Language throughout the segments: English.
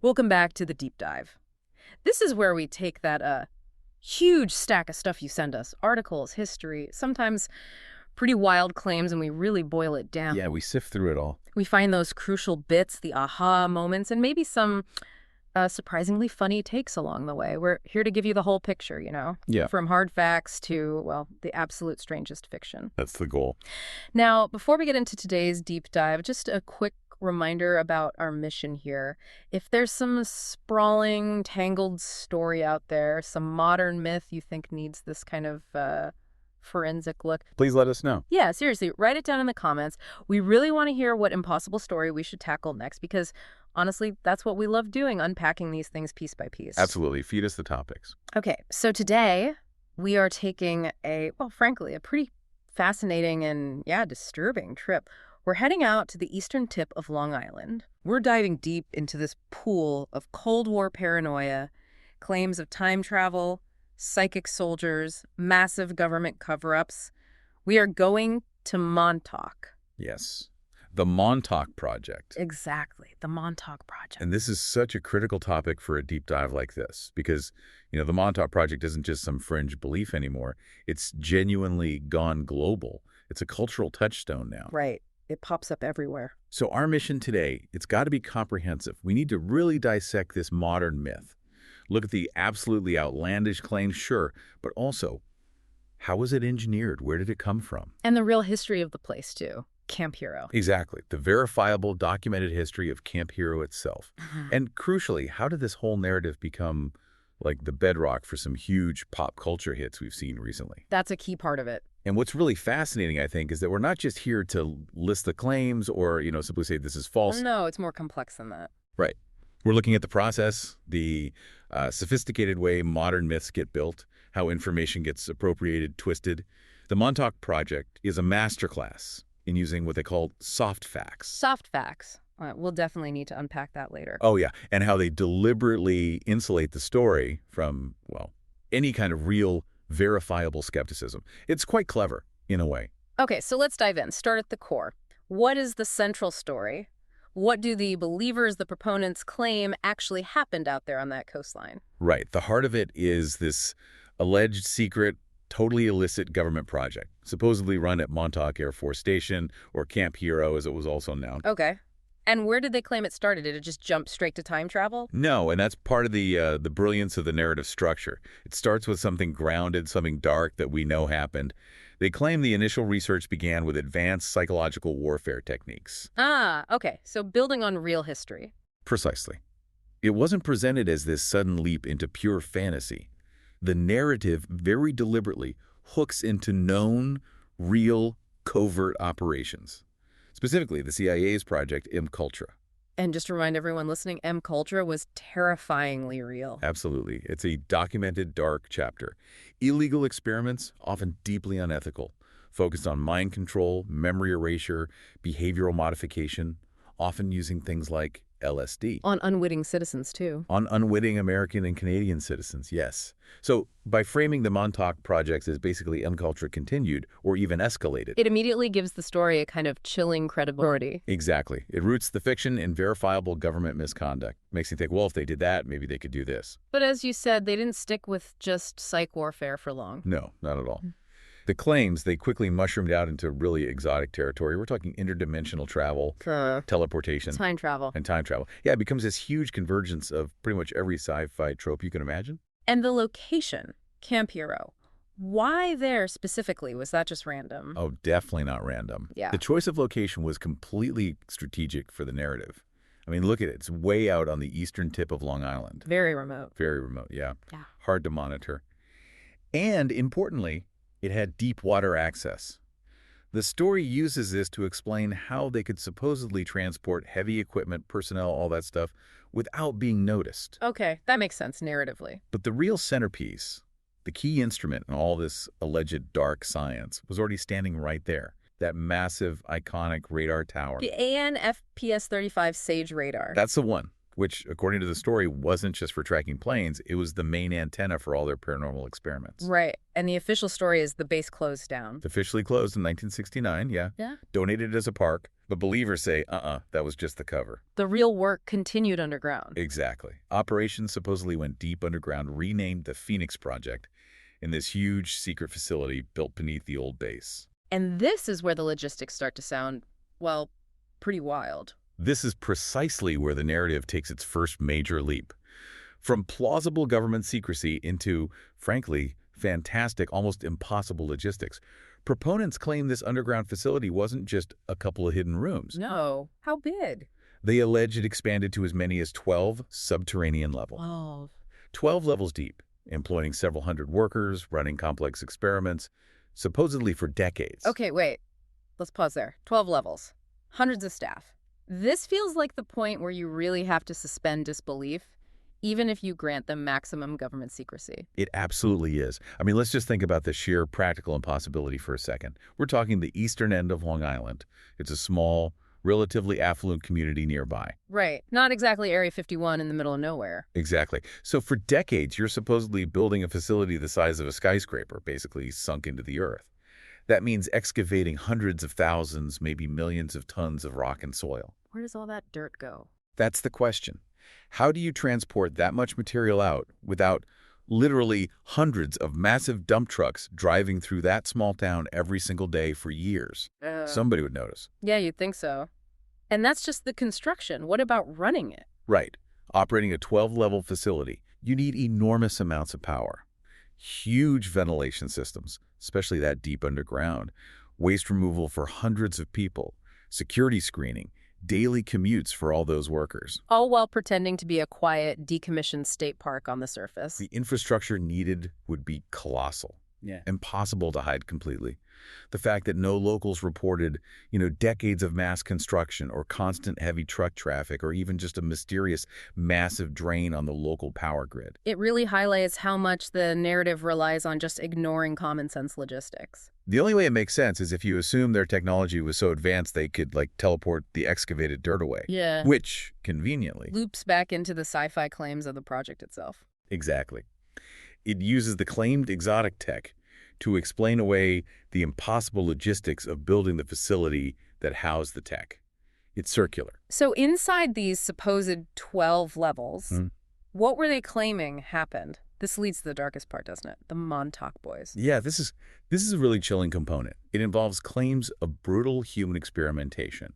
Welcome back to the deep dive. This is where we take that huge stack of stuff you send us, articles, history, sometimes pretty wild claims, and we really boil it down. Yeah, we sift through it all. We find those crucial bits, the aha moments, and maybe some surprisingly funny takes along the way. We're here to give you the whole picture, you know? Yeah. From hard facts to, well, the absolute strangest fiction. That's the goal. Now, before we get into today's deep dive, just a quick reminder about our mission here. If there's some sprawling, tangled story out there, some modern myth you think needs this kind of forensic look, Please let us know. yeah, seriously, write it down in the comments. We really want to hear what impossible story we should tackle next because, honestly, that's what we love doing, unpacking these things piece by piece. Absolutely. Feed us the topics. Okay, so today we are taking frankly, a pretty fascinating and, disturbing trip. We're heading out to the eastern tip of Long Island. We're diving deep into this pool of Cold War paranoia, claims of time travel, psychic soldiers, massive government cover-ups. We are going to Montauk. Yes. The Montauk Project. Exactly, the Montauk Project. And this is such a critical topic for a deep dive like this because, the Montauk Project isn't just some fringe belief anymore. It's genuinely gone global. It's a cultural touchstone now. Right. It pops up everywhere. So our mission today, it's got to be comprehensive. We need to really dissect this modern myth. Look at the absolutely outlandish claims, sure, but also, how was it engineered? Where did it come from? And the real history of the place, too. Camp Hero. Exactly. The verifiable, documented history of Camp Hero itself. And crucially, how did this whole narrative become like the bedrock for some huge pop culture hits we've seen recently? That's a key part of it. And what's really fascinating, I think, is that we're not just here to list the claims or, simply say this is false. No, it's more complex than that. Right. We're looking at the process, the sophisticated way modern myths get built, how information gets appropriated, twisted. The Montauk Project is a masterclass in using what they call soft facts. Soft facts. We'll definitely need to unpack that later. Oh, yeah. And how they deliberately insulate the story from, any kind of real verifiable skepticism. It's quite clever, in a way. Okay, so let's dive in. Start at the core. What is the central story? What do the believers, the proponents, claim actually happened out there on that coastline? Right. The heart of it is this alleged secret, totally illicit government project, supposedly run at Montauk Air Force Station, or Camp Hero, as it was also known. Okay. And where did they claim it started? Did it just jump straight to time travel? No, and that's part of the brilliance of the narrative structure. It starts with something grounded, something dark that we know happened. They claim the initial research began with advanced psychological warfare techniques. Ah, okay. So building on real history. Precisely. It wasn't presented as this sudden leap into pure fantasy. The narrative very deliberately hooks into known, real, covert operations. Specifically, the CIA's project MKultra. And just to remind everyone listening, MKultra was terrifyingly real. Absolutely. It's a documented dark chapter. Illegal experiments, often deeply unethical, focused on mind control, memory erasure, behavioral modification, often using things like LSD. On unwitting citizens, too. On unwitting American and Canadian citizens, yes. So by framing the Montauk Project as basically MKultra continued or even escalated, it immediately gives the story a kind of chilling credibility. Exactly. It roots the fiction in verifiable government misconduct. Makes you think, well, if they did that, maybe they could do this. But as you said, they didn't stick with just psych warfare for long. No, not at all. The claims, they quickly mushroomed out into really exotic territory. We're talking interdimensional travel, teleportation. Time travel. And time travel. Yeah, it becomes this huge convergence of pretty much every sci-fi trope you can imagine. And the location, Camp Hero. Why there specifically? Was that just random? Oh, definitely not random. Yeah. The choice of location was completely strategic for the narrative. I mean, look at it. It's way out on the eastern tip of Long Island. Very remote. Very remote, yeah. Yeah. Hard to monitor. And importantly, it had deep water access. The story uses this to explain how they could supposedly transport heavy equipment, personnel, all that stuff, without being noticed. Okay, that makes sense narratively. But the real centerpiece, the key instrument in all this alleged dark science, was already standing right there. That massive, iconic radar tower. The AN/FPS-35 SAGE radar. That's the one, which, according to the story, wasn't just for tracking planes. It was the main antenna for all their paranormal experiments. Right. And the official story is the base closed down. Officially closed in 1969, yeah. Yeah. Donated as a park. But believers say, that was just the cover. The real work continued underground. Exactly. Operations supposedly went deep underground, renamed the Phoenix Project, in this huge secret facility built beneath the old base. And this is where the logistics start to sound, well, pretty wild. This is precisely where the narrative takes its first major leap. From plausible government secrecy into, frankly, fantastic, almost impossible logistics. Proponents claim this underground facility wasn't just a couple of hidden rooms. No. How big? They allege it expanded to as many as 12 subterranean levels. 12. 12 levels deep, employing several hundred workers, running complex experiments, supposedly for decades. Okay, wait. Let's pause there. 12 levels. Hundreds of staff. This feels like the point where you really have to suspend disbelief, even if you grant them maximum government secrecy. It absolutely is. I mean, let's just think about the sheer practical impossibility for a second. We're talking the eastern end of Long Island. It's a small, relatively affluent community nearby. Right. Not exactly Area 51 in the middle of nowhere. Exactly. So for decades, you're supposedly building a facility the size of a skyscraper, basically sunk into the earth. That means excavating hundreds of thousands, maybe millions of tons of rock and soil. Where does all that dirt go? That's the question. How do you transport that much material out without literally hundreds of massive dump trucks driving through that small town every single day for years? Somebody would notice. Yeah, you'd think so. And that's just the construction. What about running it? Right. Operating a 12-level facility, you need enormous amounts of power. Huge ventilation systems, especially that deep underground, waste removal for hundreds of people, security screening, daily commutes for all those workers. All while pretending to be a quiet, decommissioned state park on the surface. The infrastructure needed would be colossal. Yeah. Impossible to hide completely. The fact that no locals reported, decades of mass construction or constant heavy truck traffic or even just a mysterious massive drain on the local power grid. It really highlights how much the narrative relies on just ignoring common sense logistics. The only way it makes sense is if you assume their technology was so advanced they could, teleport the excavated dirt away. Yeah. Which, conveniently, loops back into the sci-fi claims of the project itself. Exactly. It uses the claimed exotic tech to explain away the impossible logistics of building the facility that housed the tech. It's circular. So inside these supposed 12 levels, what were they claiming happened? This leads to the darkest part, doesn't it? The Montauk boys. Yeah, this is a really chilling component. It involves claims of brutal human experimentation.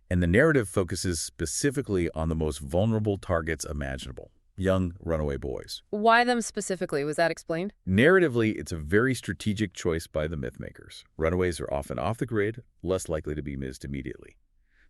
And the narrative focuses specifically on the most vulnerable targets imaginable. Young runaway boys. Why them specifically? Was that explained? Narratively, it's a very strategic choice by the mythmakers. Runaways are often off the grid, less likely to be missed immediately.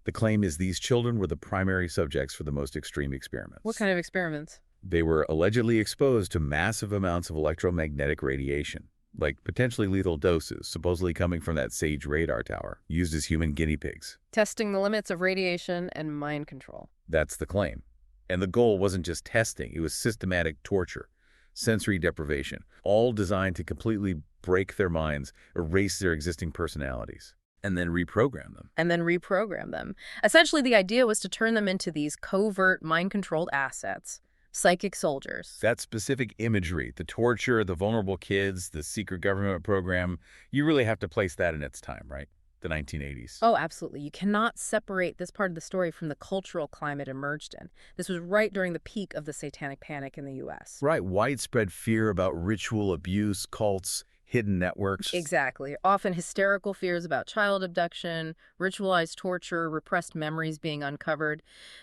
The claim is these children were the primary subjects for the most extreme experiments. What kind of experiments? They were allegedly exposed to massive amounts of electromagnetic radiation, like potentially lethal doses, supposedly coming from that SAGE radar tower, used as human guinea pigs. Testing the limits of radiation and mind control. That's the claim. And the goal wasn't just testing, it was systematic torture, sensory deprivation, all designed to completely break their minds, erase their existing personalities, and then reprogram them. Essentially, the idea was to turn them into these covert, mind-controlled assets, psychic soldiers. That specific imagery, the torture, the vulnerable kids, the secret government program, you really have to place that in its time, right? The 1980s. Oh, absolutely. You cannot separate this part of the story from the cultural climate emerged in. This was right during the peak of the satanic panic in the U.S. Right. Widespread fear about ritual abuse, cults, hidden networks. Exactly. Often hysterical fears about child abduction, ritualized torture, repressed memories being uncovered.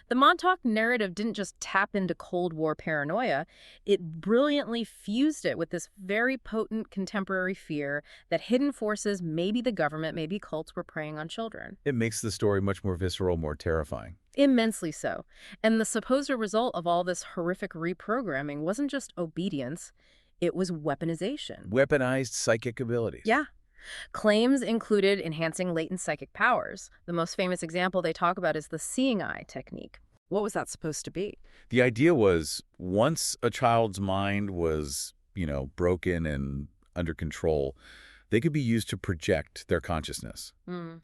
The Montauk narrative didn't just tap into Cold War paranoia. It brilliantly fused it with this very potent contemporary fear that hidden forces, maybe the government, maybe cults, were preying on children. It makes the story much more visceral, more terrifying. Immensely so. And the supposed result of all this horrific reprogramming wasn't just obedience. It was weaponization. Weaponized psychic abilities. Yeah. Claims included enhancing latent psychic powers. The most famous example they talk about is the seeing eye technique. What was that supposed to be? The idea was once a child's mind was, broken and under control, they could be used to project their consciousness,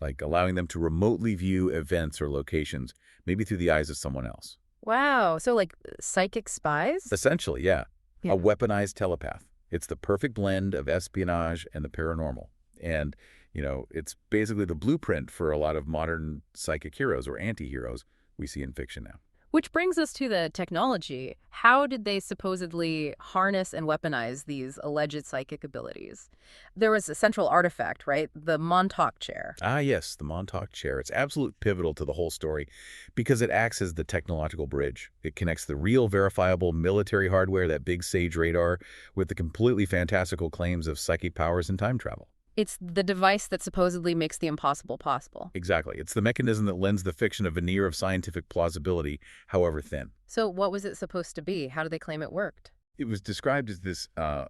like allowing them to remotely view events or locations, maybe through the eyes of someone else. Wow. So like psychic spies? Essentially, yeah. A weaponized telepath. It's the perfect blend of espionage and the paranormal. And It's basically the blueprint for a lot of modern psychic heroes or anti-heroes we see in fiction now. Which brings us to the technology. How did they supposedly harness and weaponize these alleged psychic abilities? There was a central artifact, right? The Montauk chair. Ah, yes, the Montauk chair. It's absolutely pivotal to the whole story because it acts as the technological bridge. It connects the real, verifiable military hardware, that big Sage radar, with the completely fantastical claims of psychic powers and time travel. It's the device that supposedly makes the impossible possible. Exactly. It's the mechanism that lends the fiction a veneer of scientific plausibility, however thin. So what was it supposed to be? How do they claim it worked? It was described as this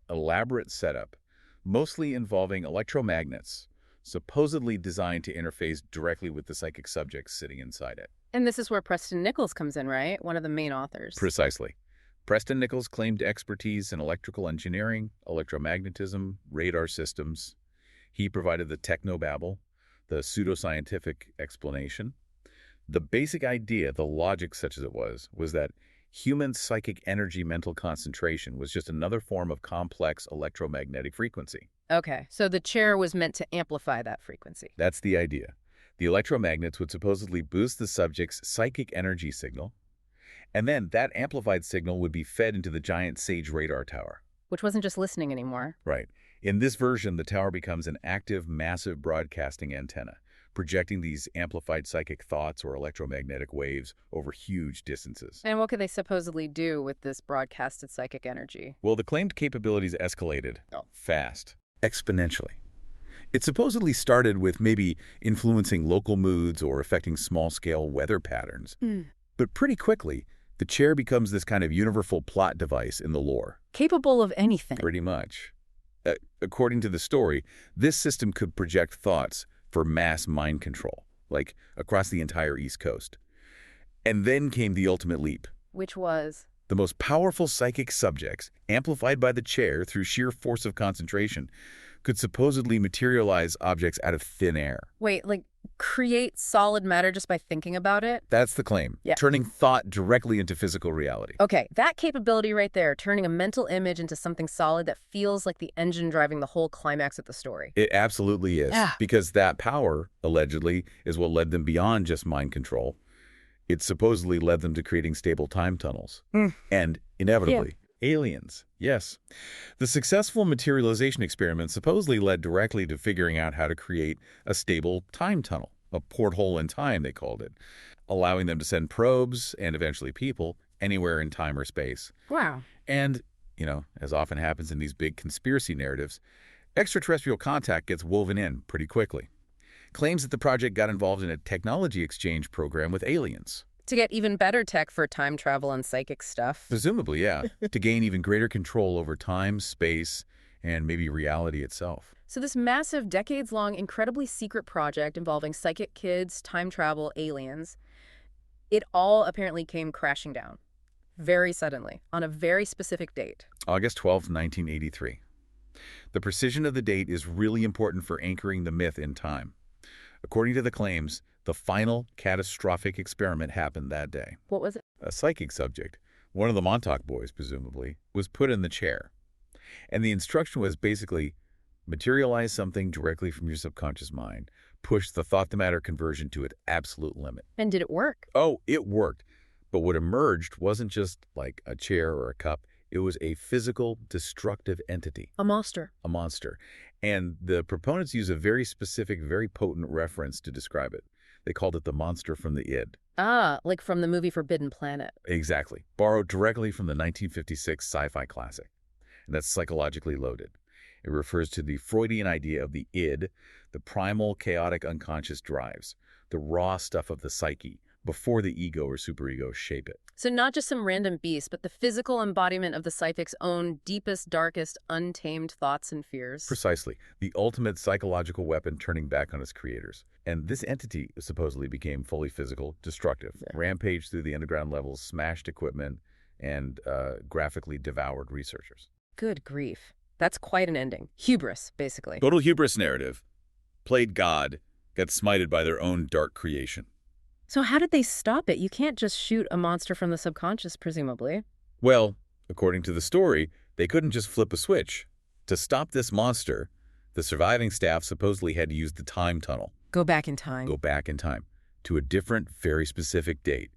elaborate setup, mostly involving electromagnets, supposedly designed to interface directly with the psychic subjects sitting inside it. And this is where Preston Nichols comes in, right? One of the main authors. Precisely. Preston Nichols claimed expertise in electrical engineering, electromagnetism, radar systems. He provided the technobabble, the pseudoscientific explanation. The basic idea, the logic such as it was that human psychic energy mental concentration was just another form of complex electromagnetic frequency. Okay, so the chair was meant to amplify that frequency. That's the idea. The electromagnets would supposedly boost the subject's psychic energy signal, and then that amplified signal would be fed into the giant Sage radar tower. Which wasn't just listening anymore. Right. In this version, the tower becomes an active, massive broadcasting antenna, projecting these amplified psychic thoughts or electromagnetic waves over huge distances. And what could they supposedly do with this broadcasted psychic energy? Well, the claimed capabilities escalated fast, exponentially. It supposedly started with maybe influencing local moods or affecting small-scale weather patterns. But pretty quickly, the chair becomes this kind of universal plot device in the lore. Capable of anything. Pretty much. According to the story, this system could project thoughts for mass mind control, like across the entire East Coast. And then came the ultimate leap. Which was? The most powerful psychic subjects, amplified by the chair through sheer force of concentration, could supposedly materialize objects out of thin air. Wait, like create solid matter just by thinking about it? That's the claim. Yeah. Turning thought directly into physical reality. Okay, that capability right there, turning a mental image into something solid that feels like the engine driving the whole climax of the story. It absolutely is. Yeah. Because that power, allegedly, is what led them beyond just mind control. It supposedly led them to creating stable time tunnels. And, inevitably, aliens. Yes. The successful materialization experiment supposedly led directly to figuring out how to create a stable time tunnel, a porthole in time, they called it, allowing them to send probes, and eventually people, anywhere in time or space. Wow. And, as often happens in these big conspiracy narratives, extraterrestrial contact gets woven in pretty quickly. Claims that the project got involved in a technology exchange program with aliens. To get even better tech for time travel and psychic stuff. Presumably, yeah. To gain even greater control over time, space, and maybe reality itself. So this massive, decades-long, incredibly secret project involving psychic kids, time travel, aliens, it all apparently came crashing down. Very suddenly, on a very specific date. August 12, 1983. The precision of the date is really important for anchoring the myth in time. According to the claims, the final catastrophic experiment happened that day. What was it? A psychic subject, one of the Montauk boys presumably, was put in the chair. And the instruction was basically materialize something directly from your subconscious mind. Push the thought-to-matter conversion to its absolute limit. And did it work? Oh, it worked. But what emerged wasn't just like a chair or a cup. It was a physical, destructive entity. A monster. A monster. And the proponents use a very specific, very potent reference to describe it. They called it the monster from the id. Ah, like from the movie Forbidden Planet. Exactly. Borrowed directly from the 1956 sci-fi classic. And that's psychologically loaded. It refers to the Freudian idea of the id, the primal, chaotic, unconscious drives, the raw stuff of the psyche, before the ego or superego shape it. So not just some random beast, but the physical embodiment of the psychic's own deepest, darkest, untamed thoughts and fears. Precisely. The ultimate psychological weapon turning back on its creators. And this entity supposedly became fully physical, destructive, rampaged through the underground levels, smashed equipment, and graphically devoured researchers. Good grief. That's quite an ending. Hubris, basically. Total hubris narrative. Played God, got smited by their own dark creation. So how did they stop it? You can't just shoot a monster from the subconscious, presumably. Well, according to the story, they couldn't just flip a switch. To stop this monster, The surviving staff supposedly had to use the time tunnel, Go back in time. go back in time, to a different, very specific date,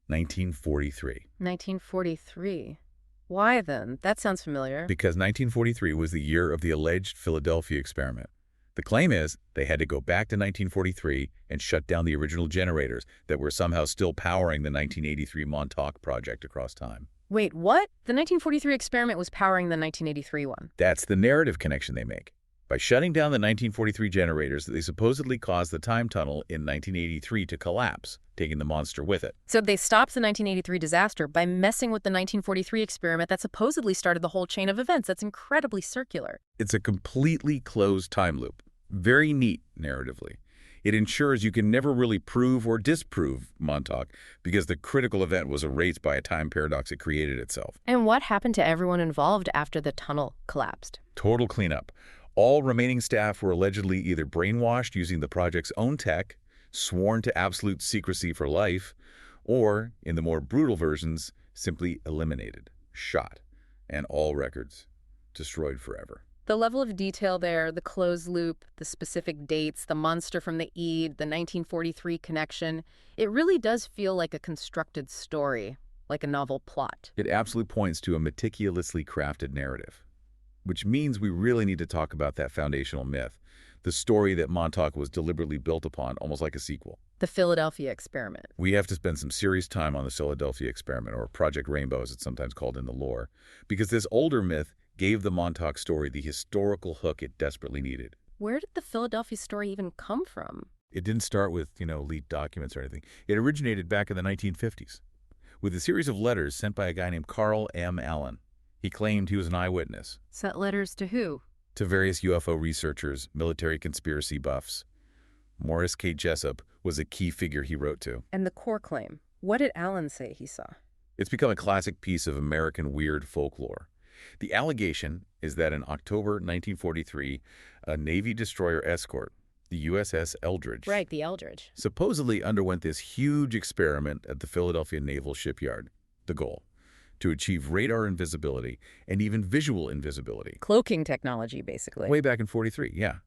1943. 1943. Why then? That sounds familiar. Because 1943 was the year of the alleged Philadelphia experiment. The claim is they had to go back to 1943 and shut down the original generators that were somehow still powering the 1983 Montauk Project across time. Wait, what? The 1943 experiment was powering the 1983 one. That's the narrative connection they make. By shutting down the 1943 generators, they supposedly caused the time tunnel in 1983 to collapse, taking the monster with it. So they stopped the 1983 disaster by messing with the 1943 experiment that supposedly started the whole chain of events. That's incredibly circular. It's a completely closed time loop. Very neat narratively. It ensures you can never really prove or disprove Montauk because the critical event was erased by a time paradox it created itself. And what happened to everyone involved after the tunnel collapsed? Total cleanup. All remaining staff were allegedly either brainwashed using the project's own tech, sworn to absolute secrecy for life, or, in the more brutal versions, simply eliminated, shot, and all records destroyed forever. The level of detail there, the closed loop, the specific dates, the monster from the Eid, the 1943 connection, it really does feel like a constructed story, like a novel plot. It absolutely points to a meticulously crafted narrative, which means we really need to talk about that foundational myth, the story that Montauk was deliberately built upon, almost like a sequel. The Philadelphia experiment. We have to spend some serious time on the Philadelphia experiment, or Project Rainbow as it's sometimes called in the lore, because this older myth gave the Montauk story the historical hook it desperately needed. Where did the Philadelphia story even come from? It didn't start with, leaked documents or anything. It originated back in the 1950s with a series of letters sent by a guy named Carl M. Allen. He claimed he was an eyewitness. Sent letters to who? To various UFO researchers, military conspiracy buffs. Morris K. Jessup was a key figure he wrote to. And the core claim. What did Allen say he saw? It's become a classic piece of American weird folklore. The allegation is that in October 1943, a Navy destroyer escort, the USS Eldridge, Right, the Eldridge, supposedly underwent this huge experiment at the Philadelphia Naval Shipyard. The goal: to achieve radar invisibility and even visual invisibility. cloaking technology, basically. Way back in 43, yeah.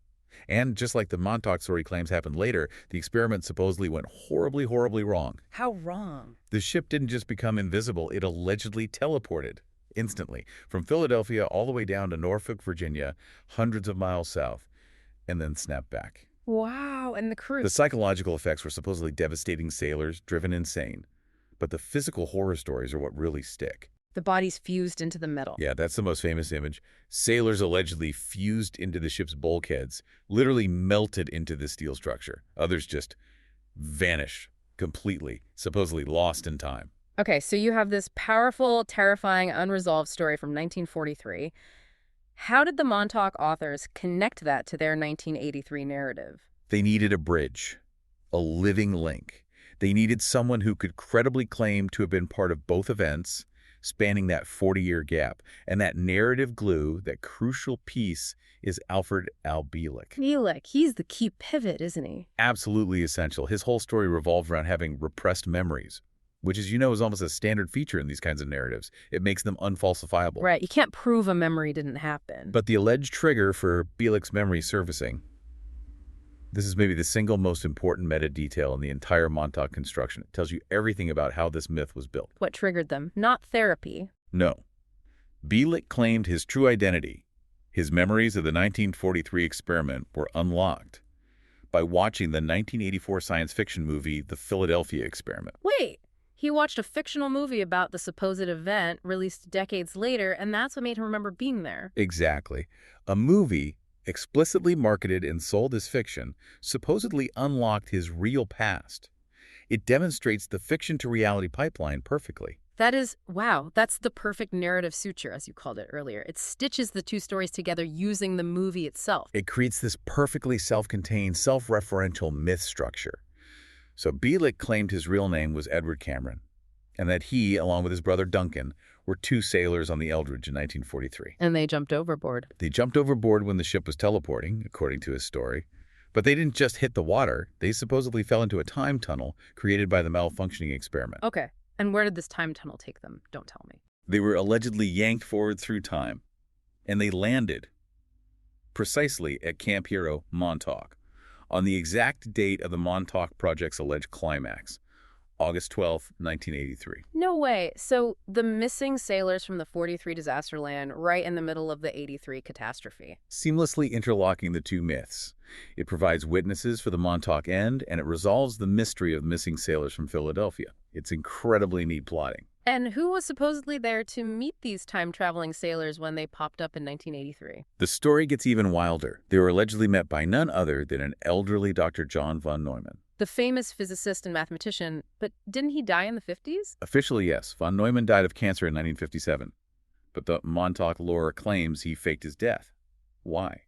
And just like the Montauk story claims happened later, the experiment supposedly went horribly, horribly wrong. How wrong? The ship didn't just become invisible, it allegedly teleported instantly from Philadelphia all the way down to Norfolk, Virginia, hundreds of miles south, and then snapped back. Wow, and the crew. The psychological effects were supposedly devastating sailors, driven insane. But the physical horror stories are what really stick. The bodies fused into the metal. Yeah, that's the most famous image. Sailors allegedly fused into the ship's bulkheads, literally melted into the steel structure. Others just vanished completely, supposedly lost in time. Okay, so you have this powerful, terrifying, unresolved story from 1943. How did the Montauk authors connect that to their 1983 narrative? They needed a bridge, a living link. They needed someone who could credibly claim to have been part of both events, spanning that 40-year gap. And that narrative glue, that crucial piece, is Alfred Bielek. Bielek, he's the key pivot, isn't he? Absolutely essential. His whole story revolved around having repressed memories, which, as you know, is almost a standard feature in these kinds of narratives. It makes them unfalsifiable. Right, you can't prove a memory didn't happen. But the alleged trigger for Bielek's memory surfacing, this is maybe the single most important meta detail in the entire Montauk construction. It tells you everything about how this myth was built. What triggered them? Not therapy. No. Bielek claimed his true identity. His memories of the 1943 experiment were unlocked by watching the 1984 science fiction movie, The Philadelphia Experiment. Wait, he watched a fictional movie about the supposed event released decades later, and that's what made him remember being there. Exactly. A movie explicitly marketed and sold as fiction supposedly unlocked his real past. It demonstrates the fiction-to-reality pipeline perfectly. That is, wow, that's the perfect narrative suture, as you called it earlier. It stitches the two stories together using the movie itself. It creates this perfectly self-contained, self-referential myth structure. So Bielek claimed his real name was Edward Cameron, and that he, along with his brother Duncan, were two sailors on the Eldridge in 1943. And they jumped overboard. They jumped overboard when the ship was teleporting, according to his story. But they didn't just hit the water. They supposedly fell into a time tunnel created by the malfunctioning experiment. Okay, and where did this time tunnel take them? Don't tell me. They were allegedly yanked forward through time, and they landed precisely at Camp Hero, Montauk, on the exact date of the Montauk Project's alleged climax, August 12, 1983. No way. So the missing sailors from the 43 disaster land right in the middle of the 83 catastrophe. Seamlessly interlocking the two myths. It provides witnesses for the Montauk end, and it resolves the mystery of missing sailors from Philadelphia. It's incredibly neat plotting. And who was supposedly there to meet these time-traveling sailors when they popped up in 1983? The story gets even wilder. They were allegedly met by none other than an elderly Dr. John von Neumann. The famous physicist and mathematician, but didn't he die in the 50s? Officially, yes. Von Neumann died of cancer in 1957. But the Montauk lore claims he faked his death. Why?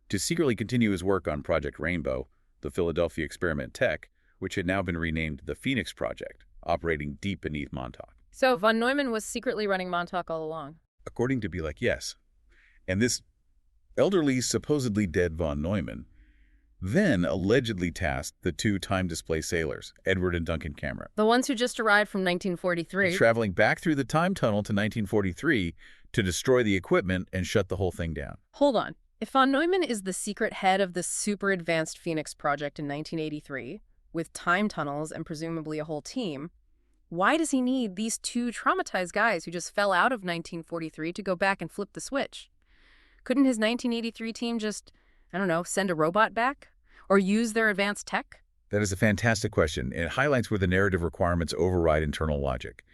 To secretly continue his work on Project Rainbow, the Philadelphia experiment tech, which had now been renamed the Phoenix Project, operating deep beneath Montauk. So von Neumann was secretly running Montauk all along. According to Bielek, yes. And this elderly, supposedly dead von Neumann then allegedly tasked the two time-displaced sailors, Edward and Duncan Cameron, The ones who just arrived from 1943. traveling back through the time tunnel to 1943 to destroy the equipment and shut the whole thing down. Hold on. If von Neumann is the secret head of the super advanced Phoenix Project in 1983, with time tunnels and presumably a whole team, why does he need these two traumatized guys who just fell out of 1943 to go back and flip the switch? Couldn't his 1983 team just, I don't know, send a robot back? Or use their advanced tech? That is a fantastic question. It highlights where the narrative requirements override internal logic.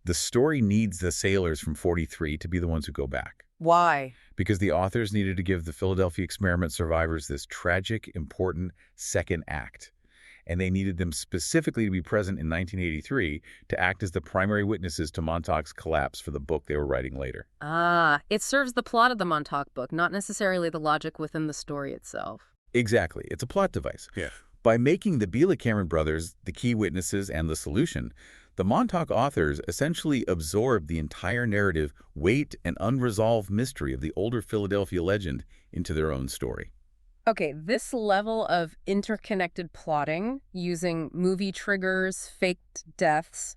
The story needs the sailors from 43 to be the ones who go back. Why? Because the authors needed to give the Philadelphia experiment survivors this tragic, important second act. And they needed them specifically to be present in 1983 to act as the primary witnesses to Montauk's collapse for the book they were writing later. Ah, it serves the plot of the Montauk book, not necessarily the logic within the story itself. Exactly. It's a plot device. Yeah. By making the Bielek-Cameron brothers the key witnesses and the solution, the Montauk authors essentially absorbed the entire narrative, weight, and unresolved mystery of the older Philadelphia legend into their own story. Okay, this level of interconnected plotting using movie triggers, faked deaths,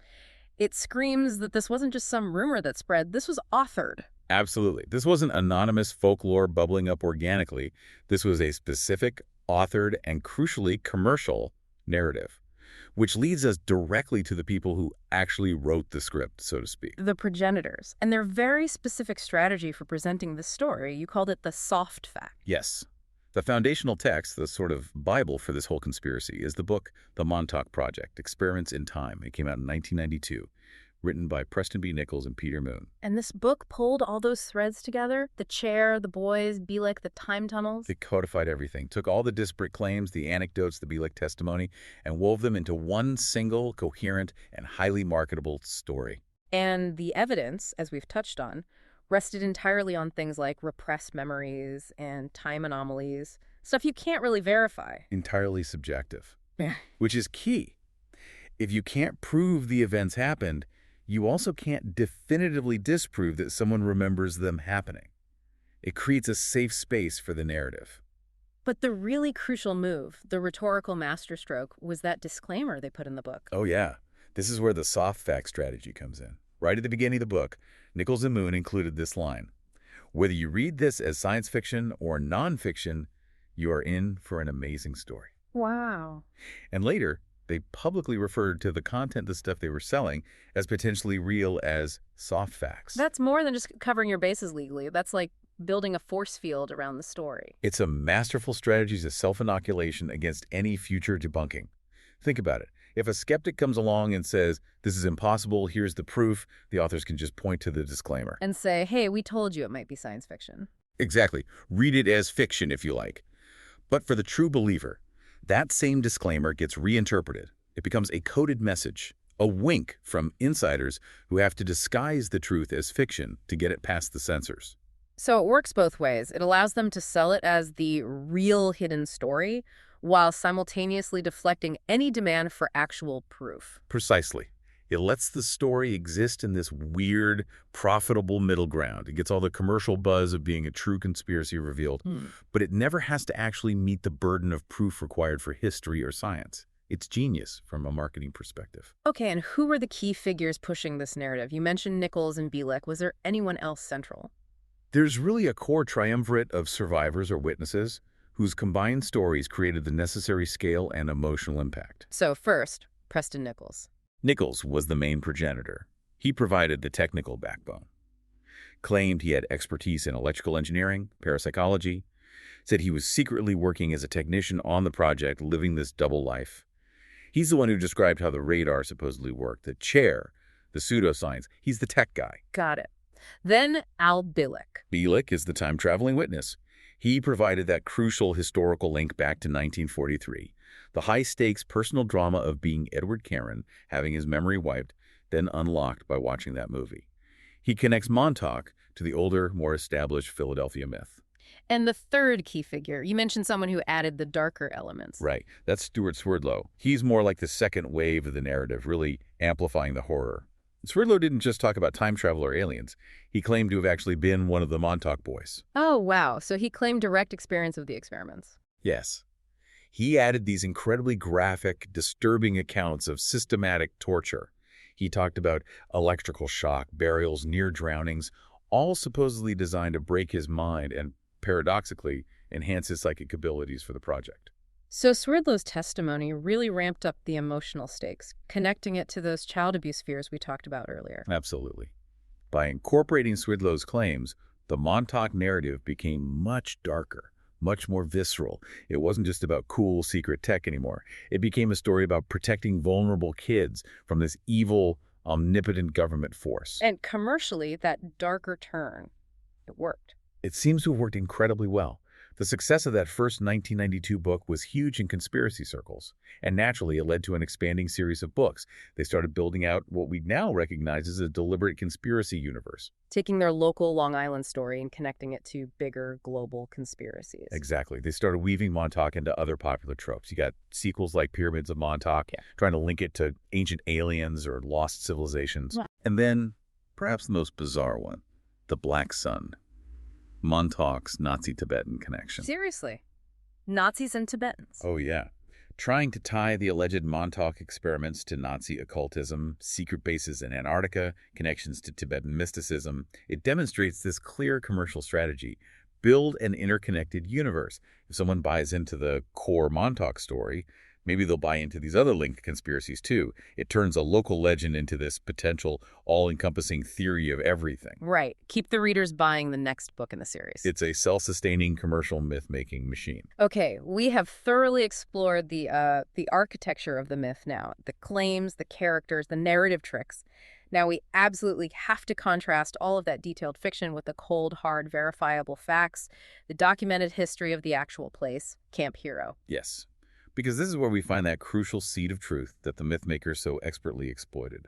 it screams that this wasn't just some rumor that spread. This was authored. Absolutely. This wasn't anonymous folklore bubbling up organically. This was a specific, authored, and crucially commercial narrative, which leads us directly to the people who actually wrote the script, so to speak. The progenitors, and their very specific strategy for presenting this story. You called it the soft fact. Yes. The foundational text, the sort of Bible for this whole conspiracy, is the book The Montauk Project, Experiments in Time. It came out in 1992, written by Preston B. Nichols and Peter Moon. And this book pulled all those threads together? The chair, the boys, Bielek, the time tunnels? It codified everything, took all the disparate claims, the anecdotes, the Bielek testimony, and wove them into one single, coherent, and highly marketable story. And the evidence, as we've touched on, rested entirely on things like repressed memories and time anomalies, stuff you can't really verify. Entirely subjective. Yeah. Which is key. If you can't prove the events happened, you also can't definitively disprove that someone remembers them happening. It creates a safe space for the narrative. But the really crucial move, the rhetorical masterstroke, was that disclaimer they put in the book. Oh yeah, this is where the soft fact strategy comes in. Right at the beginning of the book, Nichols and Moon included this line: "Whether you read this as science fiction or nonfiction, you are in for an amazing story." Wow. And later, they publicly referred to the content, the stuff they were selling, as potentially real as soft facts. That's more than just covering your bases legally. That's like building a force field around the story. It's a masterful strategy of self-inoculation against any future debunking. Think about it. If a skeptic comes along and says, "This is impossible, here's the proof," the authors can just point to the disclaimer. And say, hey, we told you it might be science fiction. Exactly. Read it as fiction if you like. But for the true believer, that same disclaimer gets reinterpreted. It becomes a coded message, a wink from insiders who have to disguise the truth as fiction to get it past the censors. So it works both ways. It allows them to sell it as the real hidden story, while simultaneously deflecting any demand for actual proof. Precisely. It lets the story exist in this weird, profitable middle ground. It gets all the commercial buzz of being a true conspiracy revealed, but it never has to actually meet the burden of proof required for history or science. It's genius from a marketing perspective. Okay, and who were the key figures pushing this narrative? You mentioned Nichols and Bielek. Was there anyone else central? There's really a core triumvirate of survivors or witnesses whose combined stories created the necessary scale and emotional impact. So first, Preston Nichols. Nichols was the main progenitor. He provided the technical backbone. Claimed he had expertise in electrical engineering, parapsychology, said he was secretly working as a technician on the project, living this double life. He's the one who described how the radar supposedly worked, the chair, the pseudoscience. He's the tech guy. Got it. Then Al Bielek. Bielek is the time-traveling witness. He provided that crucial historical link back to 1943, the high-stakes personal drama of being Edward Caron, having his memory wiped, then unlocked by watching that movie. He connects Montauk to the older, more established Philadelphia myth. And the third key figure, you mentioned someone who added the darker elements. Right. That's Stuart Swerdlow. He's more like the second wave of the narrative, really amplifying the horror. Swerdlow didn't just talk about time travel or aliens. He claimed to have actually been one of the Montauk boys. Oh, wow. So he claimed direct experience of the experiments. Yes. He added these incredibly graphic, disturbing accounts of systematic torture. He talked about electrical shock, burials, near drownings, all supposedly designed to break his mind and, paradoxically, enhance his psychic abilities for the project. So Swerdlow's testimony really ramped up the emotional stakes, connecting it to those child abuse fears we talked about earlier. Absolutely. By incorporating Swerdlow's claims, the Montauk narrative became much darker, much more visceral. It wasn't just about cool secret tech anymore. It became a story about protecting vulnerable kids from this evil, omnipotent government force. And commercially, that darker turn, it worked. It seems to have worked incredibly well. The success of that first 1992 book was huge in conspiracy circles, and naturally it led to an expanding series of books. They started building out what we now recognize as a deliberate conspiracy universe. Taking their local Long Island story and connecting it to bigger global conspiracies. Exactly. They started weaving Montauk into other popular tropes. You got sequels like Pyramids of Montauk, trying to link it to ancient aliens or lost civilizations. Wow. And then, perhaps the most bizarre one, the Black Sun. Montauk's Nazi-Tibetan connection. Seriously? Nazis and Tibetans? Oh, yeah. Trying to tie the alleged Montauk experiments to Nazi occultism, secret bases in Antarctica, connections to Tibetan mysticism, it demonstrates this clear commercial strategy. Build an interconnected universe. If someone buys into the core Montauk story, maybe they'll buy into these other linked conspiracies too. It turns a local legend into this potential all-encompassing theory of everything. Right. Keep the readers buying the next book in the series. It's a self-sustaining commercial myth-making machine. Okay, we have thoroughly explored the architecture of the myth now, the claims, the characters, the narrative tricks. Now we absolutely have to contrast all of that detailed fiction with the cold, hard, verifiable facts, the documented history of the actual place, Camp Hero. Yes. Because this is where we find that crucial seed of truth that the mythmakers so expertly exploited.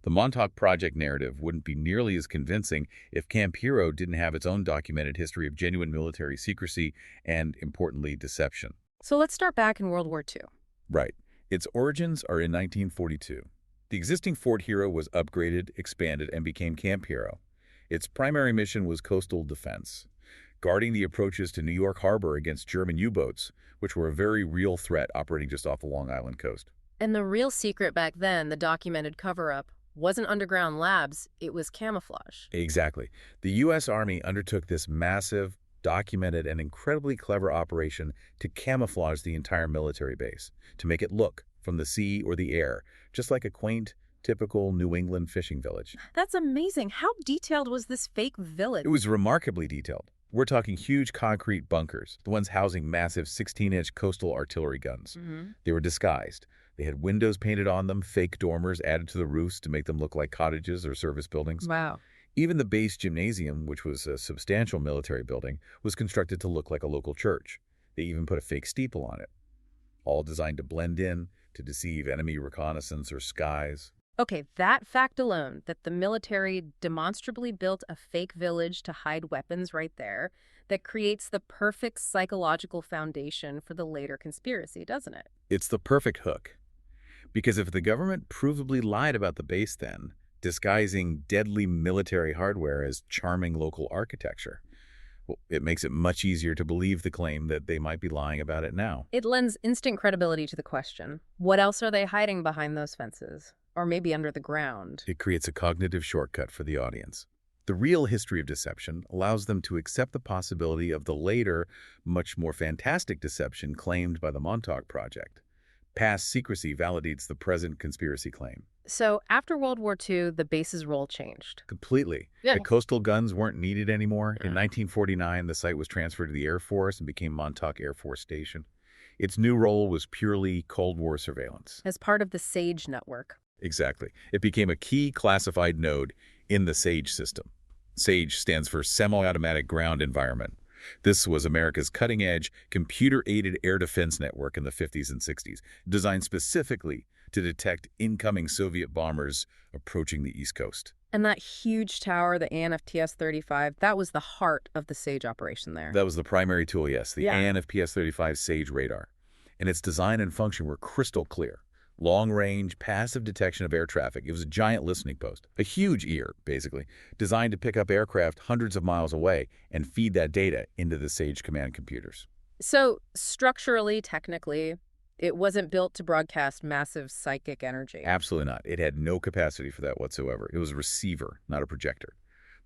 The Montauk Project narrative wouldn't be nearly as convincing if Camp Hero didn't have its own documented history of genuine military secrecy and, importantly, deception. So let's start back in World War II. Right. Its origins are in 1942. The existing Fort Hero was upgraded, expanded, and became Camp Hero. Its primary mission was coastal defense, guarding the approaches to New York Harbor against German U-boats, which were a very real threat operating just off the Long Island coast. And the real secret back then, the documented cover-up, wasn't underground labs, it was camouflage. Exactly. The U.S. Army undertook this massive, documented, and incredibly clever operation to camouflage the entire military base, to make it look, from the sea or the air, just like a quaint, typical New England fishing village. That's amazing. How detailed was this fake village? It was remarkably detailed. We're talking huge concrete bunkers, the ones housing massive 16-inch coastal artillery guns. They were disguised. They had windows painted on them, fake dormers added to the roofs to make them look like cottages or service buildings. Wow. Even the base gymnasium, which was a substantial military building, was constructed to look like a local church. They even put a fake steeple on it, all designed to blend in, to deceive enemy reconnaissance or skies. Okay, that fact alone, that the military demonstrably built a fake village to hide weapons right there, that creates the perfect psychological foundation for the later conspiracy, doesn't it? It's the perfect hook. Because if the government provably lied about the base then, disguising deadly military hardware as charming local architecture, well, it makes it much easier to believe the claim that they might be lying about it now. It lends instant credibility to the question. What else are they hiding behind those fences? Or maybe under the ground? It creates a cognitive shortcut for the audience. The real history of deception allows them to accept the possibility of the later, much more fantastic deception claimed by the Montauk Project. Past secrecy validates the present conspiracy claim. So after World War II, the base's role changed. Completely. Yeah. The coastal guns weren't needed anymore. In Yeah. 1949, the site was transferred to the Air Force and became Montauk Air Force Station. Its new role was purely Cold War surveillance. As part of the SAGE network. Exactly. It became a key classified node in the SAGE system. SAGE stands for Semi-Automatic Ground Environment. This was America's cutting-edge, computer-aided air defense network in the 50s and 60s, designed specifically to detect incoming Soviet bombers approaching the East Coast. And that huge tower, the ANFTS-35, that was the heart of the SAGE operation there. That was the primary tool, yes, the Yeah. ANFPS-35 SAGE radar. And its design and function were crystal clear. Long-range, passive detection of air traffic. It was a giant listening post, a huge ear, basically, designed to pick up aircraft hundreds of miles away and feed that data into the SAGE command computers. So structurally, technically, it wasn't built to broadcast massive psychic energy. Absolutely not. It had no capacity for that whatsoever. It was a receiver, not a projector.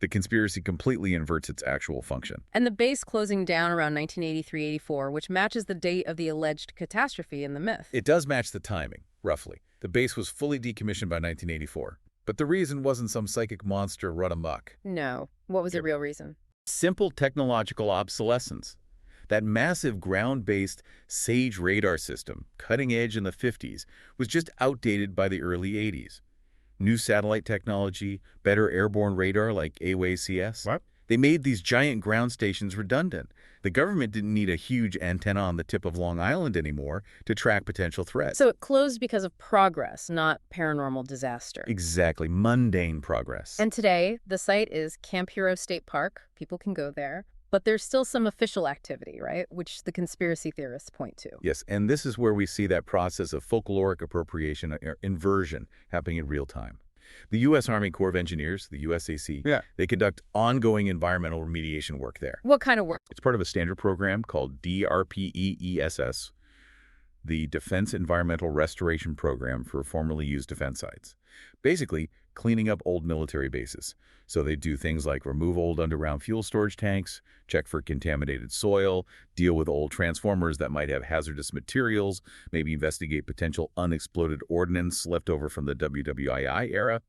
The conspiracy completely inverts its actual function. And the base closing down around 1983-84, which matches the date of the alleged catastrophe in the myth. It does match the timing, roughly. The base was fully decommissioned by 1984. But the reason wasn't some psychic monster run amok. No. What was the real reason? Simple technological obsolescence. That massive ground-based SAGE radar system, cutting edge in the 50s, was just outdated by the early 80s. New satellite technology, better airborne radar like AWACS. What? They made these giant ground stations redundant. The government didn't need a huge antenna on the tip of Long Island anymore to track potential threats. So it closed because of progress, not paranormal disaster. Exactly, mundane progress. And today, the site is Camp Hero State Park. People can go there. But there's still some official activity, right? Which the conspiracy theorists point to. Yes, and this is where we see that process of folkloric appropriation or inversion happening in real time. The U.S. Army Corps of Engineers, the USAC, they conduct ongoing environmental remediation work there. What kind of work? It's part of a standard program called DRPEESS, the Defense Environmental Restoration Program for formerly used defense sites. Basically, cleaning up old military bases. So they do things like remove old underground fuel storage tanks, check for contaminated soil, deal with old transformers that might have hazardous materials, maybe investigate potential unexploded ordnance left over from the WWII era.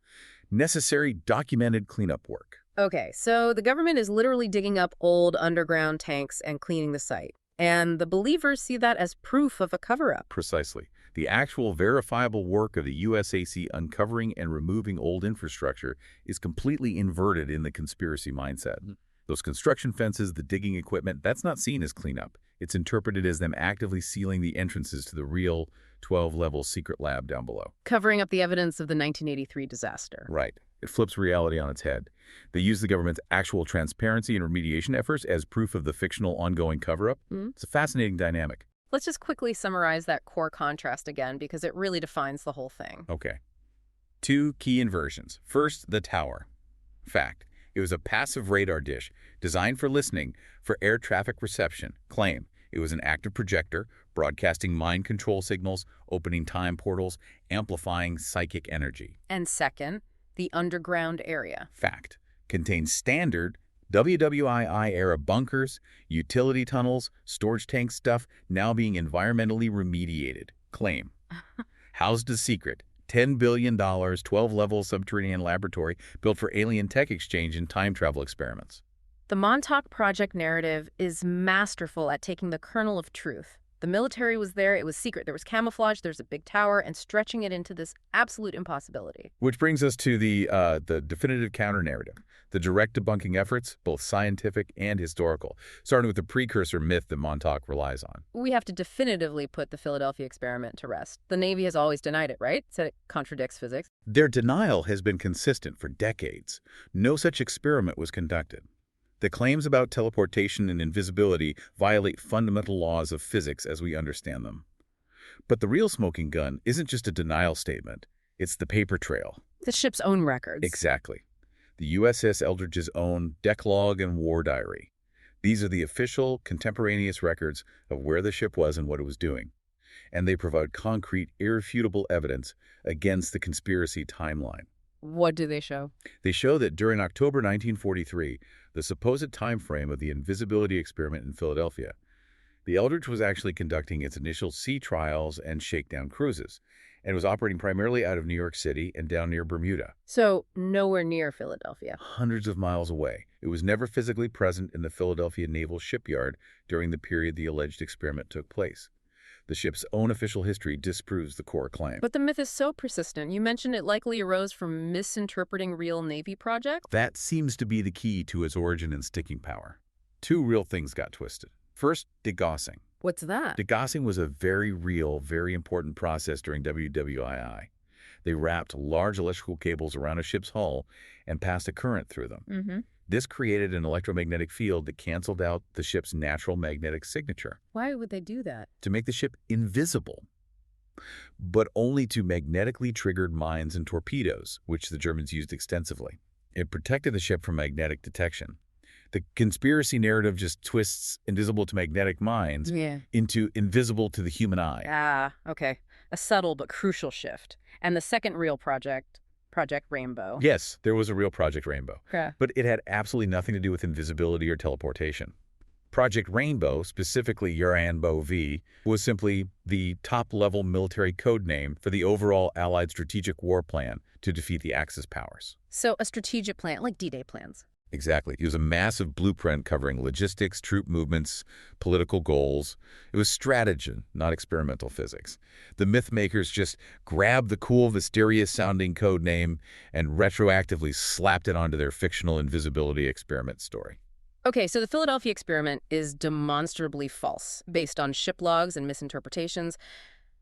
Necessary documented cleanup work. Okay, so the government is literally digging up old underground tanks and cleaning the site. And the believers see that as proof of a cover-up. Precisely. The actual verifiable work of the USAC uncovering and removing old infrastructure is completely inverted in the conspiracy mindset. Those construction fences, the digging equipment, that's not seen as cleanup. It's interpreted as them actively sealing the entrances to the real 12-level secret lab down below. Covering up the evidence of the 1983 disaster. Right. It flips reality on its head. They use the government's actual transparency and remediation efforts as proof of the fictional ongoing cover-up. It's a fascinating dynamic. Let's just quickly summarize that core contrast again, because it really defines the whole thing. Okay. Two key inversions. First, the tower. Fact. It was a passive radar dish designed for listening for air traffic reception. Claim. It was an active projector, broadcasting mind control signals, opening time portals, amplifying psychic energy. And second, the underground area. Fact. Contains standard WWII-era bunkers, utility tunnels, storage tank stuff now being environmentally remediated. Claim. Housed a secret, $10 billion, 12-level subterranean laboratory built for alien tech exchange and time travel experiments. The Montauk Project narrative is masterful at taking the kernel of truth. The military was there, it was secret, there was camouflage, there's a big tower, and stretching it into this absolute impossibility. Which brings us to the definitive counter-narrative, the direct debunking efforts, both scientific and historical, starting with the precursor myth that Montauk relies on. We have to definitively put the Philadelphia experiment to rest. The Navy has always denied it, right? Said it contradicts physics. Their denial has been consistent for decades. No such experiment was conducted. The claims about teleportation and invisibility violate fundamental laws of physics as we understand them. But the real smoking gun isn't just a denial statement. It's the paper trail. The ship's own records. Exactly. The USS Eldridge's own declog and war diary. These are the official, contemporaneous records of where the ship was and what it was doing. And they provide concrete, irrefutable evidence against the conspiracy timeline. What do they show? They show that during October 1943, the supposed time frame of the invisibility experiment in Philadelphia, the Eldridge was actually conducting its initial sea trials and shakedown cruises, and was operating primarily out of New York City and down near Bermuda, So, nowhere near Philadelphia. hundreds of miles away. It was never physically present in the Philadelphia Naval Shipyard during the period the alleged experiment took place. The ship's own official history disproves the core claim. But the myth is so persistent. You mentioned it likely arose from misinterpreting real Navy projects? That seems to be the key to its origin and sticking power. Two real things got twisted. First, degaussing. What's that? Degaussing was a very real, very important process during WWII. They wrapped large electrical cables around a ship's hull and passed a current through them. Mm-hmm. This created an electromagnetic field that canceled out the ship's natural magnetic signature Why would they do that? to make the ship invisible, but only to magnetically triggered mines and torpedoes, which the Germans used extensively. It protected the ship from magnetic detection. The conspiracy narrative just twists invisible to magnetic mines into invisible to the human eye. Ah, okay. A subtle but crucial shift. And the second real project, Project Rainbow. Yes, there was a real Project Rainbow, Okay. but it had absolutely nothing to do with invisibility or teleportation. Project Rainbow, specifically Uranbo V, was simply the top-level military code name for the overall Allied strategic war plan to defeat the Axis powers. So a strategic plan, like D-Day plans. Exactly. It was a massive blueprint covering logistics, troop movements, political goals. It was strategy, not experimental physics. The myth makers just grabbed the cool, mysterious-sounding code name and retroactively slapped it onto their fictional invisibility experiment story. Okay, so the Philadelphia experiment is demonstrably false, based on ship logs and misinterpretations.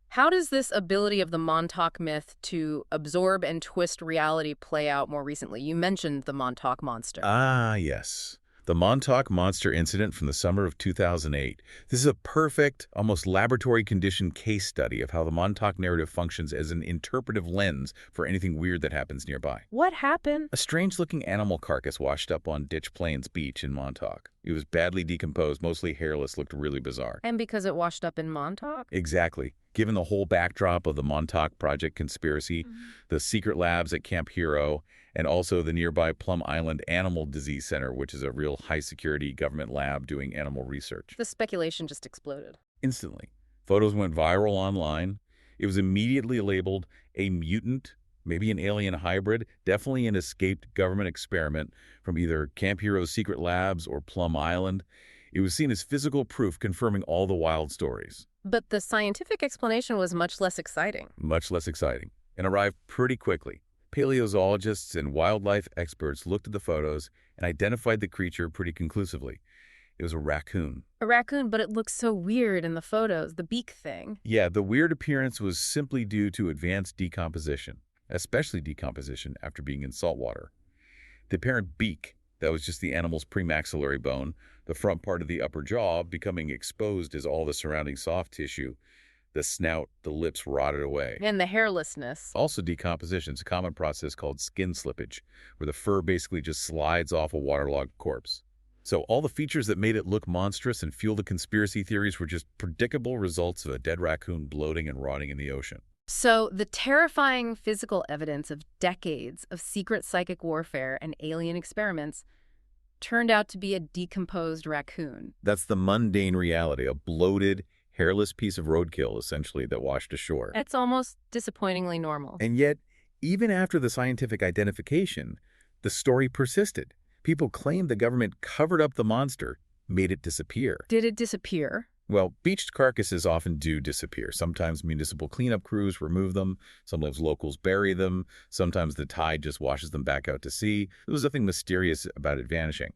How does this ability of the Montauk myth to absorb and twist reality play out more recently? You mentioned the Montauk Monster. Ah, yes. The Montauk Monster incident from the summer of 2008. This is a perfect, almost laboratory-conditioned case study of how the Montauk narrative functions as an interpretive lens for anything weird that happens nearby. What happened? A strange-looking animal carcass washed up on Ditch Plains Beach in Montauk. It was badly decomposed, mostly hairless, looked really bizarre. And because it washed up in Montauk? Exactly. Given the whole backdrop of the Montauk Project conspiracy, the secret labs at Camp Hero, and also the nearby Plum Island Animal Disease Center, which is a real high-security government lab doing animal research. The speculation just exploded. Instantly. Photos went viral online. It was immediately labeled a mutant, maybe an alien hybrid, definitely an escaped government experiment from either Camp Hero's secret labs or Plum Island. It was seen as physical proof confirming all the wild stories. But the scientific explanation was much less exciting. Much less exciting, and arrived pretty quickly. Paleozoologists and wildlife experts looked at the photos and identified the creature pretty conclusively. It was a raccoon. A raccoon, but it looks so weird in the photos, the beak thing. Yeah, the weird appearance was simply due to advanced decomposition, especially decomposition after being in salt water. The apparent beak, that was just the animal's premaxillary bone, the front part of the upper jaw becoming exposed as all the surrounding soft tissue, the snout, the lips rotted away. And the hairlessness. Also decomposition is a common process called skin slippage, where the fur basically just slides off a waterlogged corpse. So all the features that made it look monstrous and fuel the conspiracy theories were just predictable results of a dead raccoon bloating and rotting in the ocean. So the terrifying physical evidence of decades of secret psychic warfare and alien experiments turned out to be a decomposed raccoon. That's the mundane reality, a bloated, hairless piece of roadkill, essentially, that washed ashore. It's almost disappointingly normal. And yet, even after the scientific identification, the story persisted. People claimed the government covered up the monster, made it disappear. Did it disappear? Well, beached carcasses often do disappear. Sometimes municipal cleanup crews remove them. Sometimes locals bury them. Sometimes the tide just washes them back out to sea. There was nothing mysterious about it vanishing.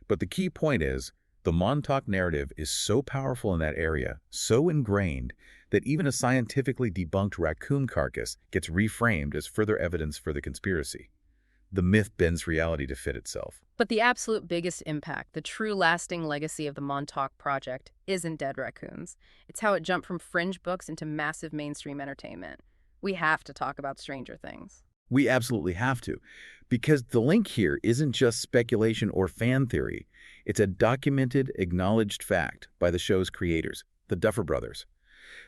But the key point is, the Montauk narrative is so powerful in that area, so ingrained, that even a scientifically debunked raccoon carcass gets reframed as further evidence for the conspiracy. The myth bends reality to fit itself. But the absolute biggest impact, the true lasting legacy of the Montauk Project, isn't dead raccoons. It's how it jumped from fringe books into massive mainstream entertainment. We have to talk about Stranger Things. We absolutely have to, because the link here isn't just speculation or fan theory. It's a documented, acknowledged fact by the show's creators, the Duffer Brothers.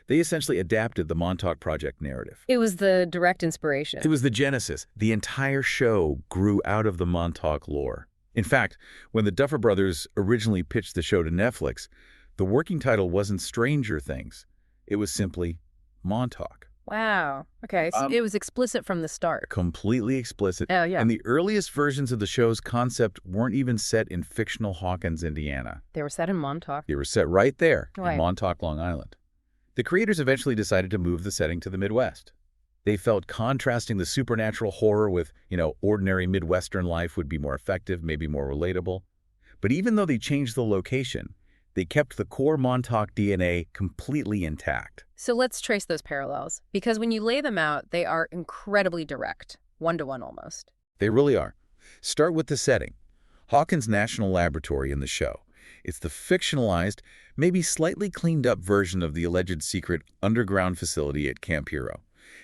They essentially adapted the Montauk Project narrative. It was the direct inspiration. It was the genesis. The entire show grew out of the Montauk lore. In fact, when the Duffer Brothers originally pitched the show to Netflix, the working title wasn't Stranger Things. It was simply Montauk. Wow. Okay, so it was explicit from the start. Completely explicit. Oh, yeah. And the earliest versions of the show's concept weren't even set in fictional Hawkins, Indiana. They were set in Montauk. They were set right there Right. in Montauk, Long Island. The creators eventually decided to move the setting to the Midwest. They felt contrasting the supernatural horror with, ordinary Midwestern life would be more effective, maybe more relatable. But even though they changed the location, they kept the core Montauk DNA completely intact. So let's trace those parallels, because when you lay them out, they are incredibly direct, one-to-one almost. They really are. Start with the setting. Hawkins National Laboratory in the show. It's the fictionalized, maybe slightly cleaned up version of the alleged secret underground facility at Camp Hero.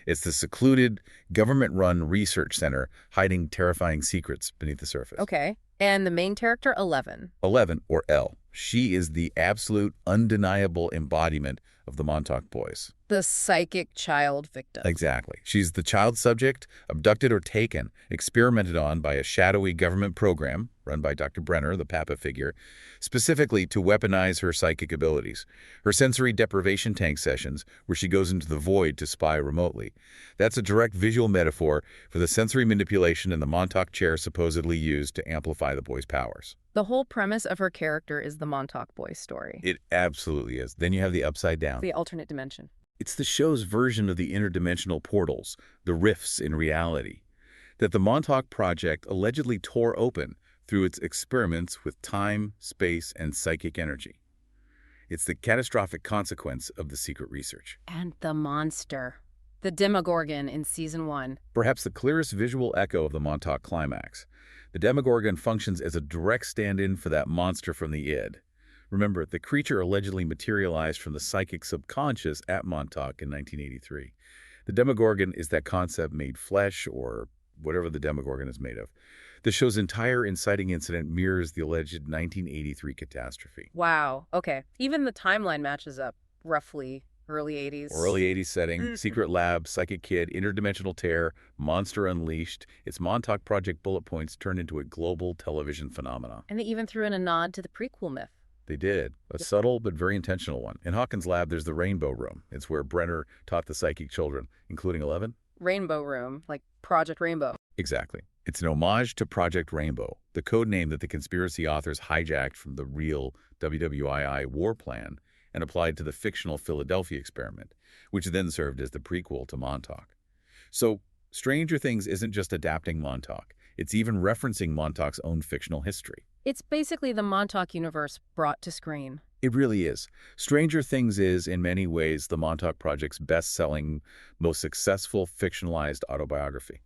It's the secluded, government-run research center hiding terrifying secrets beneath the surface. Okay. And the main character, 11. 11, or L. She is the absolute, undeniable embodiment of the Montauk Boys. The psychic child victim. Exactly. She's the child subject, abducted or taken, experimented on by a shadowy government program, run by Dr. Brenner, the Papa figure, specifically to weaponize her psychic abilities. Her sensory deprivation tank sessions, where she goes into the void to spy remotely. That's a direct visual metaphor for the sensory manipulation in the Montauk chair supposedly used to amplify the boys' powers. The whole premise of her character is the Montauk Boys story. It absolutely is. Then you have the upside down. The alternate dimension. It's the show's version of the interdimensional portals, the rifts in reality, that the Montauk Project allegedly tore open through its experiments with time, space, and psychic energy. It's the catastrophic consequence of the secret research. And the monster. The Demogorgon in Season 1. Perhaps the clearest visual echo of the Montauk climax. The Demogorgon functions as a direct stand-in for that monster from the id. Remember, the creature allegedly materialized from the psychic subconscious at Montauk in 1983. The Demogorgon is that concept made flesh, or whatever the Demogorgon is made of. The show's entire inciting incident mirrors the alleged 1983 catastrophe. Wow. Okay. Even the timeline matches up, roughly. Early 80s. Early 80s setting, secret lab, psychic kid, interdimensional tear, monster unleashed. Its Montauk Project bullet points turned into a global television phenomenon. And they even threw in a nod to the prequel myth. They did. A subtle but very intentional one. In Hawkins' lab, there's the Rainbow Room. It's where Brenner taught the psychic children, including 11. Rainbow Room, like Project Rainbow. Exactly. It's an homage to Project Rainbow, the code name that the conspiracy authors hijacked from the real WWII war plan and applied to the fictional Philadelphia experiment, which then served as the prequel to Montauk. So, Stranger Things isn't just adapting Montauk. It's even referencing Montauk's own fictional history. It's basically the Montauk universe brought to screen. It really is. Stranger Things is, in many ways, the Montauk Project's best-selling, most successful fictionalized autobiography.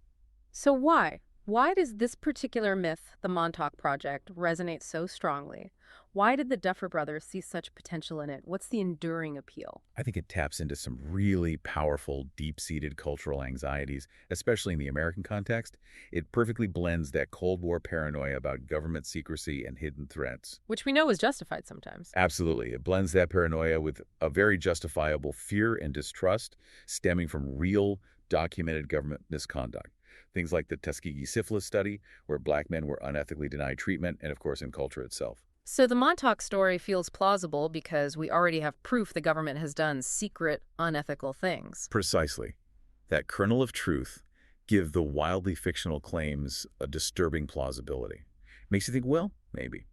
So why? Why does this particular myth, the Montauk Project, resonate so strongly? Why did the Duffer Brothers see such potential in it? What's the enduring appeal? I think it taps into some really powerful, deep-seated cultural anxieties, especially in the American context. It perfectly blends that Cold War paranoia about government secrecy and hidden threats. Which we know is justified sometimes. Absolutely. It blends that paranoia with a very justifiable fear and distrust stemming from real, documented government misconduct. Things like the Tuskegee syphilis study, where black men were unethically denied treatment, and of course in culture itself. So the Montauk story feels plausible because we already have proof the government has done secret, unethical things. Precisely. That kernel of truth gives the wildly fictional claims a disturbing plausibility. Makes you think, well, maybe.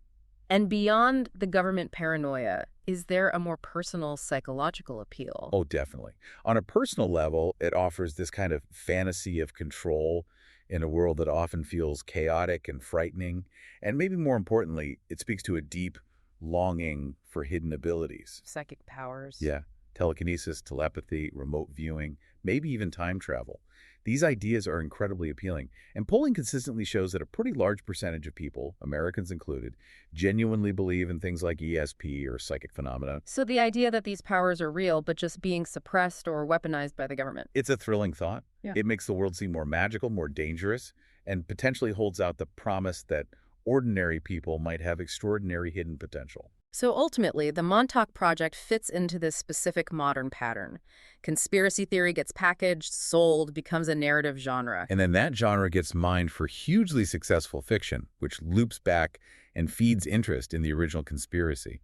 And beyond the government paranoia, is there a more personal psychological appeal? Oh, definitely. On a personal level, it offers this kind of fantasy of control in a world that often feels chaotic and frightening. And maybe more importantly, it speaks to a deep longing for hidden abilities. Psychic powers. Yeah. Telekinesis, telepathy, remote viewing, maybe even time travel. These ideas are incredibly appealing, and polling consistently shows that a pretty large percentage of people, Americans included, genuinely believe in things like ESP or psychic phenomena. So the idea that these powers are real, but just being suppressed or weaponized by the government. It's a thrilling thought. Yeah. It makes the world seem more magical, more dangerous, and potentially holds out the promise that ordinary people might have extraordinary hidden potential. So ultimately, the Montauk Project fits into this specific modern pattern. Conspiracy theory gets packaged, sold, becomes a narrative genre. And then that genre gets mined for hugely successful fiction, which loops back and feeds interest in the original conspiracy.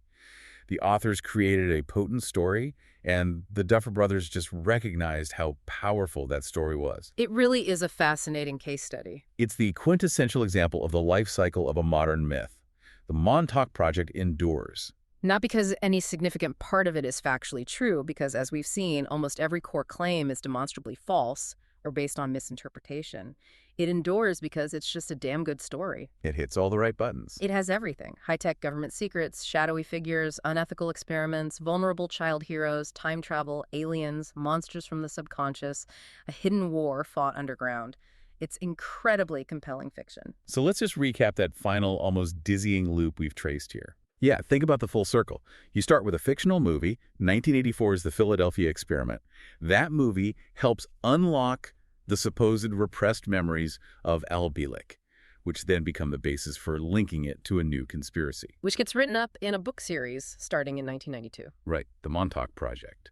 The authors created a potent story, and the Duffer Brothers just recognized how powerful that story was. It really is a fascinating case study. It's the quintessential example of the life cycle of a modern myth. The Montauk Project endures. Not because any significant part of it is factually true, because as we've seen, almost every core claim is demonstrably false or based on misinterpretation. It endures because it's just a damn good story. It hits all the right buttons. It has everything: high-tech government secrets, shadowy figures, unethical experiments, vulnerable child heroes, time travel, aliens, monsters from the subconscious, a hidden war fought underground. It's incredibly compelling fiction. So let's just recap that final, almost dizzying loop we've traced here. Yeah, think about the full circle. You start with a fictional movie, 1984's The Philadelphia Experiment. That movie helps unlock the supposed repressed memories of Al Bielek, which then become the basis for linking it to a new conspiracy. Which gets written up in a book series starting in 1992. Right, the Montauk Project.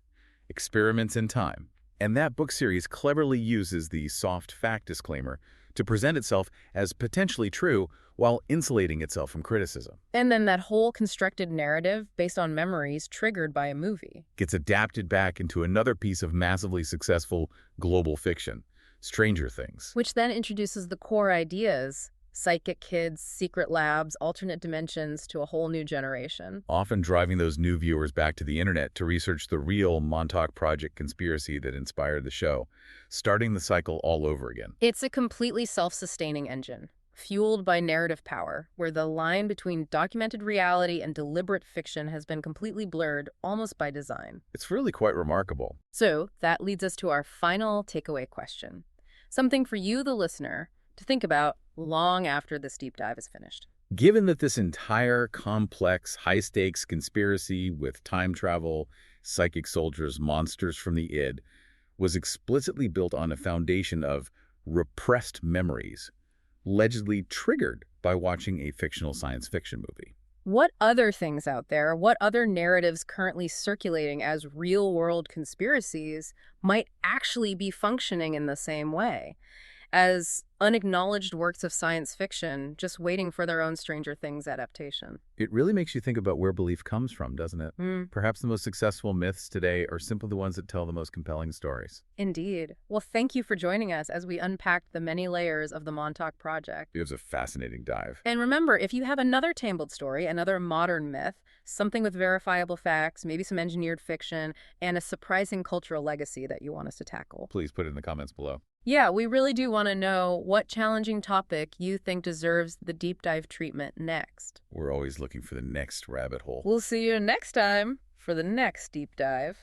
Experiments in Time. And that book series cleverly uses the soft fact disclaimer to present itself as potentially true while insulating itself from criticism. And then that whole constructed narrative based on memories triggered by a movie Gets adapted back into another piece of massively successful global fiction, Stranger Things. which then introduces the core ideas: psychic kids, secret labs, alternate dimensions to a whole new generation. Often driving those new viewers back to the internet to research the real Montauk Project conspiracy that inspired the show, starting the cycle all over again. It's a completely self-sustaining engine, fueled by narrative power, where the line between documented reality and deliberate fiction has been completely blurred almost by design. It's really quite remarkable. So that leads us to our final takeaway question. Something for you, the listener, to think about long after this deep dive is finished. Given that this entire complex, high-stakes conspiracy with time travel, psychic soldiers, monsters from the id, was explicitly built on a foundation of repressed memories, allegedly triggered by watching a fictional science fiction movie. What other things out there, what other narratives currently circulating as real-world conspiracies might actually be functioning in the same way as unacknowledged works of science fiction just waiting for their own Stranger Things adaptation? It really makes you think about where belief comes from, doesn't it? Mm, Perhaps the most successful myths today are simply the ones that tell the most compelling stories. indeed. Well, thank you for joining us as we unpacked the many layers of the Montauk Project. It was a fascinating dive. And remember, if you have another tambled story, another modern myth, something with verifiable facts, maybe some engineered fiction, and a surprising cultural legacy that you want us to tackle, Please put it in the comments below. yeah, we really do want to know what challenging topic you think deserves the deep dive treatment next. We're always looking for the next rabbit hole. We'll see you next time for the next deep dive.